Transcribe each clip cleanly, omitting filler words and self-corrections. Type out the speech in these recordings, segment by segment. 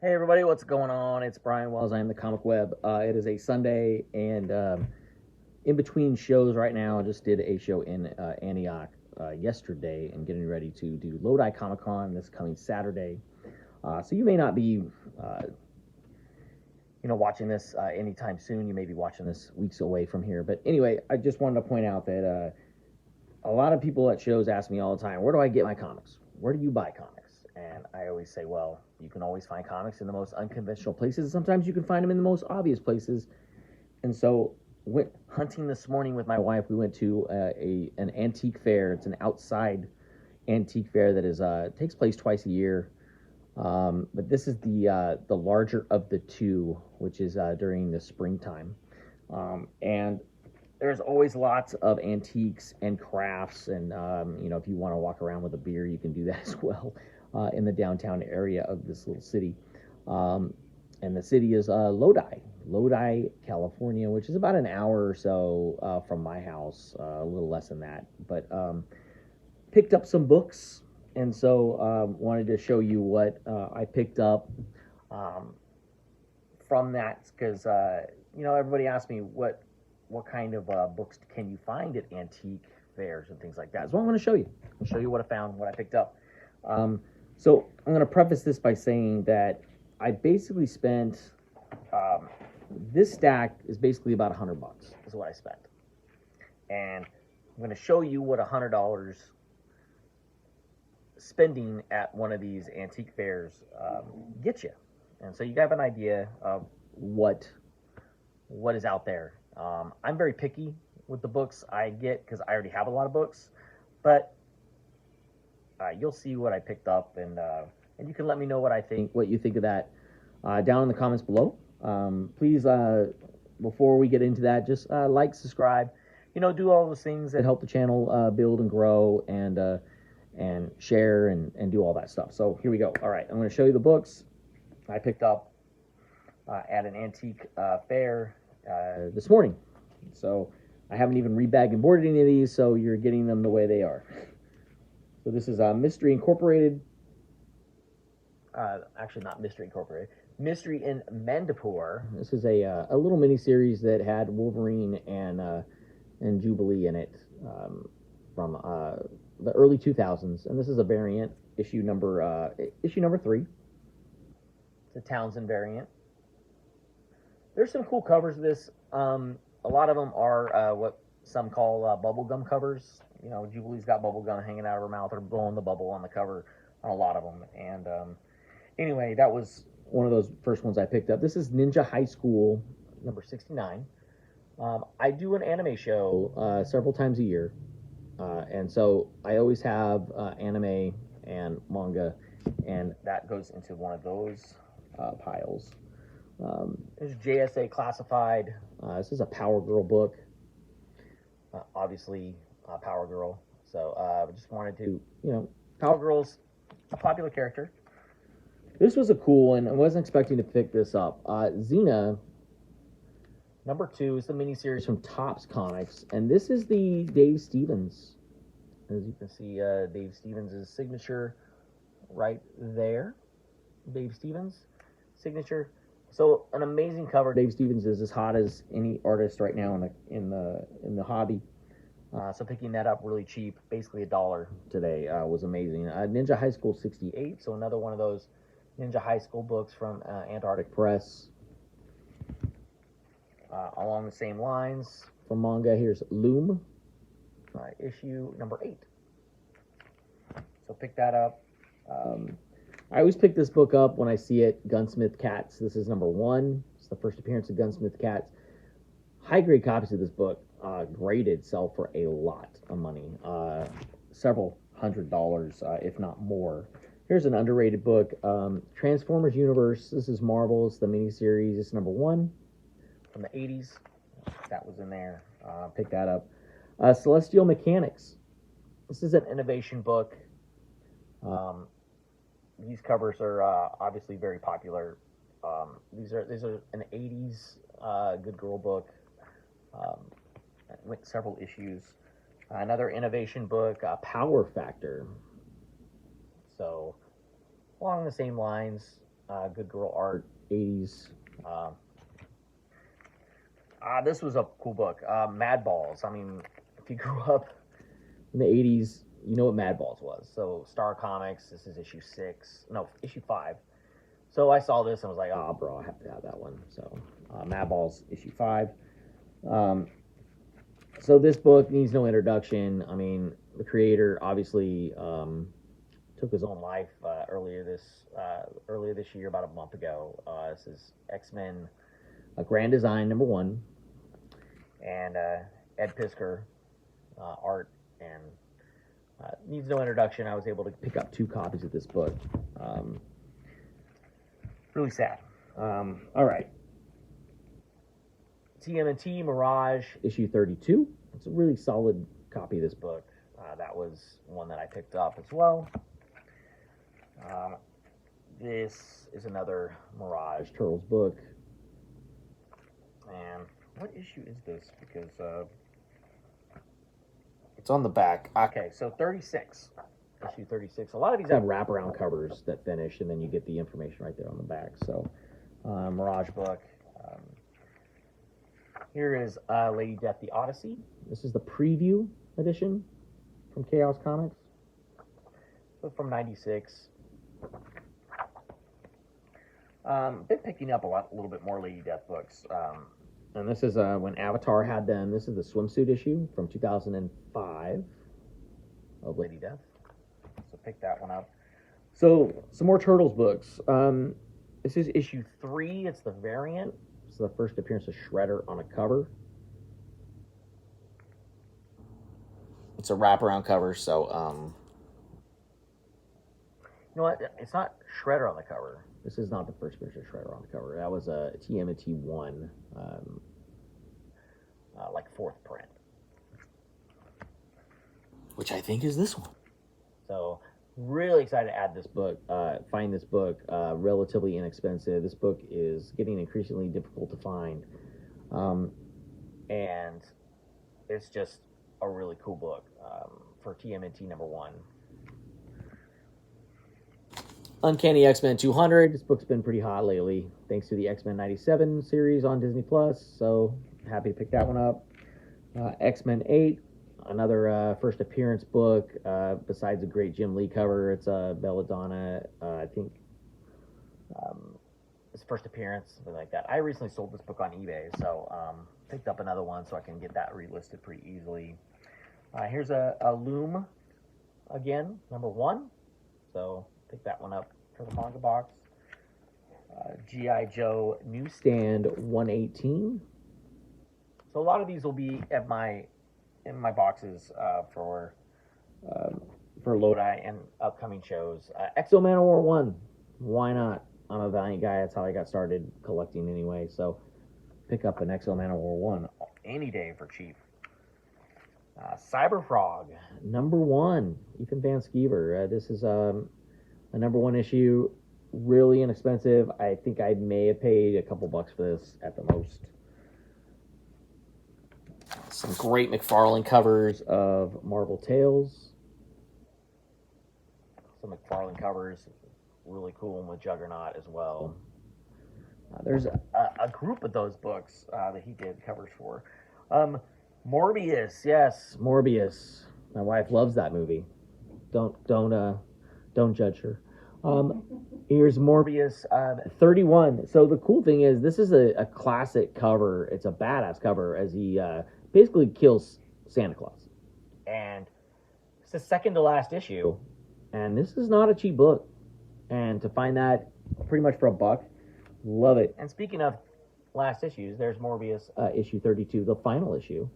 Hey everybody, what's going on? It's Brian Wells. I'm the Comic Web. It is a Sunday, and in between shows right now, I just did a show in Antioch yesterday, and getting ready to do Lodi Comic Con this coming Saturday. So you may not be, uh, watching this anytime soon. You may be watching this weeks away from here. But anyway, I just wanted to point out that a lot of people at shows ask me all the time, "Where do I get my comics? Where do you buy comics?" And I always say, well, you can always find comics in the most unconventional places. Sometimes you can find them in the most obvious places. And so, went hunting this morning with my wife. We went to an antique fair. It's an outside antique fair that is takes place twice a year. But this is the larger of the two, which is during the springtime. And there's always lots of antiques and crafts, and if you want to walk around with a beer, you can do that as well in the downtown area of this little city. Um, and the city is Lodi, California, which is about an hour or so from my house, a little less than that. But picked up some books, and so wanted to show you what I picked up um, from that because everybody asks me what kind of books can you find at antique fairs and things like that. So I'm going to show you. I'll show you what I found, what I picked up. Um, so I'm going to preface this by saying that I basically spent um, this stack is basically about $100 is what I spent, and I'm going to show you what $100 spending at one of these antique fairs gets you, and so you have an idea of what is out there. I'm very picky with the books I get because I already have a lot of books, but you'll see what I picked up, and you can let me know what you think of that down in the comments below. Please, before we get into that, just like, subscribe, do all those things that help the channel build and grow, and share and do all that stuff. So here we go. All right, I'm going to show you the books I picked up at an antique fair this morning. So I haven't even rebagged and boarded any of these, so you're getting them the way they are. So this is Mystery Incorporated. Actually, not Mystery Incorporated. Mystery in Mandapur. This is a little mini series that had Wolverine and Jubilee in it from the early 2000s, and this is a variant issue number 3. It's a Townsend variant. There's some cool covers of this. A lot of them are what some call bubblegum covers. Jubilee's got bubblegum hanging out of her mouth or blowing the bubble on the cover on a lot of them. And anyway, that was one of those first ones I picked up. This is Ninja High School number 69. I do an anime show several times a year. And so I always have anime and manga, and that goes into one of those piles. There's JSA Classified. This is a Power Girl book. Obviously, Power Girl. So I just wanted to, Power Girl's a popular character. This was a cool one. I wasn't expecting to pick this up. Xena, number 2, is the miniseries from Topps Comics, and this is the Dave Stevens. As you can see, Dave Stevens' signature right there. Dave Stevens' signature. So an amazing cover. Dave Stevens is as hot as any artist right now in the hobby. So picking that up really cheap, basically $1 today, was amazing. Ninja High School 68, so another one of those Ninja High School books from Antarctic Press. Along the same lines from manga, here's Loom, issue number 8. So pick that up. I always pick this book up when I see it. Gunsmith Cats. This is number 1. It's the first appearance of Gunsmith Cats. High grade copies of this book, graded, sell for a lot of money, several $100s, if not more. Here's an underrated book, Transformers Universe. This is Marvel's, the miniseries. It's number 1 from the 80s. That was in there. Pick that up. Celestial Mechanics. This is an innovation book. These covers are obviously very popular. These are an 80s good girl book. Went several issues. Another innovation book, Power Factor. So along the same lines, good girl art, 80s. This was a cool book, Mad Balls. I mean, if you grew up in the 80s, you know what Mad Balls was. So Star Comics, this is issue 5. So I saw this and was like, oh, bro, I have to have that one. So Mad Balls, issue 5. So this book needs no introduction. I mean, the creator obviously took his own life earlier this year, about a month ago. This is X-Men Grand Design #1, and Ed Piskor art, and needs no introduction. I was able to pick up 2 copies of this book. Really sad. All right. TMNT Mirage issue 32. It's a really solid copy of this book. That was one that I picked up as well. This is another Mirage Turtles book. And what issue is this? Because it's on the back. Okay, so 36. Issue 36. A lot of these have wraparound covers that finish, and then you get the information right there on the back. So, Mirage book. Here is Lady Death, the Odyssey. This is the preview edition from Chaos Comics. So from 96. Been picking up a little bit more Lady Death books. And this is when Avatar had them. This is the swimsuit issue from 2005 of Lady Death. So pick that one up. So some more Turtles books. This is issue 3. It's the variant. It's the first appearance of Shredder on a cover. It's a wraparound cover, so you know what? It's not Shredder on the cover. This is not the first appearance of Shredder on the cover. That was a TMNT 1, like 4th print, which I think is this one. So really excited to add this book, find this book, relatively inexpensive. This book is getting increasingly difficult to find. And it's just a really cool book for TMNT #1. Uncanny X-Men 200. This book's been pretty hot lately, thanks to the X-Men 97 series on Disney+. So happy to pick that one up. X-Men 8. Another first appearance book, besides a great Jim Lee cover. It's Belladonna, I think, it's first appearance, something like that. I recently sold this book on eBay, so picked up another one so I can get that relisted pretty easily. Here's a Loom, again, #1, so pick that one up for the manga box. G.I. Joe Newsstand 118. So a lot of these will be in my boxes for Lodi and upcoming shows. Exo Manowar 1. Why not? I'm a Valiant guy. That's how I got started collecting anyway. So pick up an Exo Manowar 1 any day for cheap. Cyberfrog #1. Ethan Van Sciver. This is a #1 issue. Really inexpensive. I think I may have paid a couple bucks for this at the most. Some great McFarlane covers of Marvel Tales. Some McFarlane covers, really cool one with Juggernaut as well. There's a group of those books that he did covers for. Morbius, yes, Morbius. My wife loves that movie. Don't judge her. Here's Morbius 31. So the cool thing is, this is a classic cover. It's a badass cover as he basically kills Santa Claus. And it's the second to last issue. And this is not a cheap book. And to find that pretty much for $1, love it. And speaking of last issues, there's Morbius issue 32, the final issue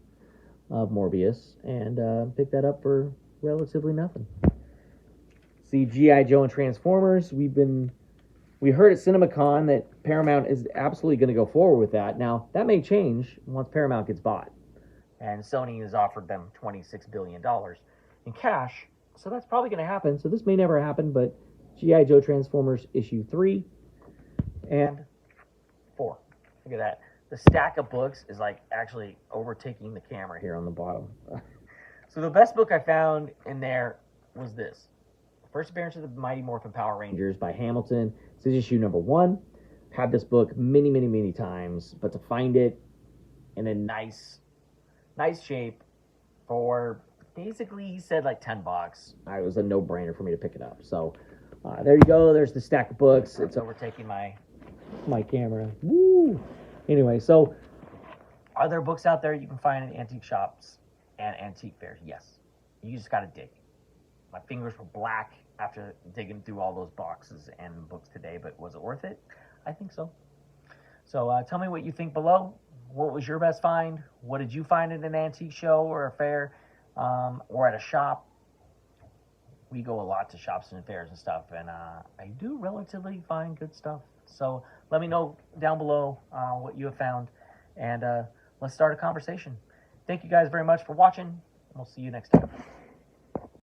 of Morbius. And pick that up for relatively nothing. See, G.I. Joe and Transformers, we heard at CinemaCon that Paramount is absolutely going to go forward with that. Now, that may change once Paramount gets bought. And Sony has offered them $26 billion in cash, so that's probably going to happen. So this may never happen, but G.I. Joe Transformers issue 3 and 4. Look at that. The stack of books is like actually overtaking the camera here on the bottom. So the best book I found in there was this. First Appearance of the Mighty Morphin Power Rangers by Hamilton. This is issue number 1. Had this book many times, but to find it in a nice shape for basically, he said like $10. It was a no-brainer for me to pick it up. So there you go. There's the stack of books. It's overtaking my camera. Woo! Anyway, so are there books out there you can find in antique shops and antique fairs? Yes. You just got to dig. My fingers were black after digging through all those boxes and books today, but was it worth it? I think so. So tell me what you think below. What was your best find? What did you find at an antique show or a fair or at a shop? We go a lot to shops and fairs and stuff, and I do relatively find good stuff. So let me know down below what you have found, and let's start a conversation. Thank you guys very much for watching. We'll see you next time.